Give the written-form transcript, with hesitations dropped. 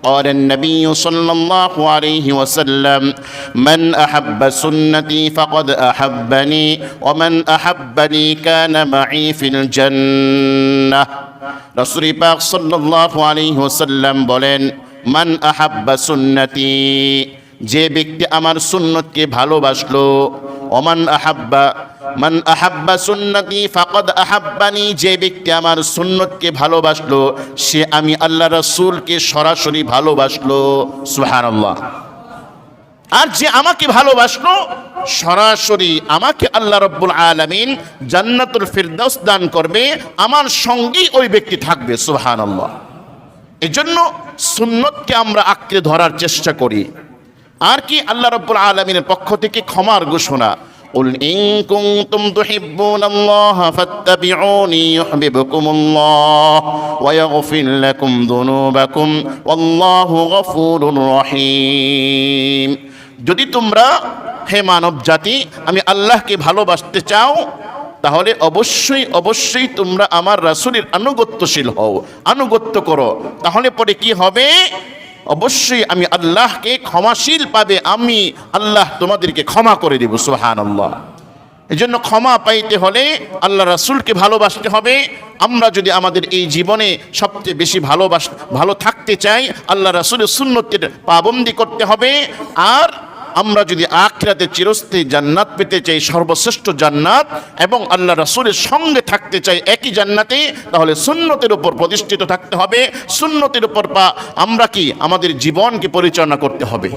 قال النبي صلى الله عليه وسلم من أحب سنتي فقد أحبني ومن أحبني كان معي في الجنة রাসূল পাক সাল্লাল্লাহু আলাইহি ওয়াসাল্লাম বলেন মান আহাব্বা সুন্নতি, যে ব্যক্তি আমার সুন্নতকে ভালোবাসলো, মান আহাব্বা সুন্নতি ফাকাদ আহাব্বানি, যে ব্যক্তি আমার সুন্নতকে ভালোবাসলো সে আমি আল্লাহ রাসূলকে সরাসরি ভালোবাসলো। সুবহানাল্লাহ। আর যে আমাকে ভালোবাসলো সরাসরি আমাকে আল্লাহ রাব্বুল আলামিন জান্নাতুল ফিরদাউস দান করবে, আমার সঙ্গেই ওই ব্যক্তি থাকবে। সুবহানাল্লাহ। এজন্য সুন্নতকে আমরা আঁকড়ে ধরার চেষ্টা করি। আর কি আল্লাহ রাব্বুল আলামিনের পক্ষ থেকে ক্ষমার ঘোষণা, قل إن كنتم تحبون الله فاتبعوني يحببكم الله ويغفر لكم ذنوبكم والله غفور رحيم। যদি তোমরা হে মানব জাতি আমি আল্লাহকে ভালোবাসতে চাও তাহলে অবশ্যই তোমরা আমার রাসূলের আনুগত্যশীল হও, আনুগত্য করো। তাহলে পরে কি হবে? অবশ্যই আমি আল্লাহকে ক্ষমাশীল পাবে, আমি আল্লাহ তোমাদেরকে ক্ষমা করে দেব। সুবহানাল্লাহ। এজন্য ক্ষমা পাইতে হলে আল্লাহ রাসূলকে ভালোবাসতে হবে। আমরা যদি আমাদের এই জীবনে সবচেয়ে বেশি ভালো থাকতে চাই আল্লাহ রাসূলের সুন্নতের পাবন্দি করতে হবে। আর আমরা যদি আখিরাতে চিরস্থায়ী জান্নাত পেতে চাই, সর্বশ্রেষ্ঠ জান্নাত, এবং আল্লাহ রাসূলের সঙ্গে থাকতে চাই একই জান্নাতে, তাহলে সুন্নতের উপর প্রতিষ্ঠিত থাকতে হবে। সুন্নতের উপর আমরা আমাদের জীবনকে পরিচালনা করতে হবে।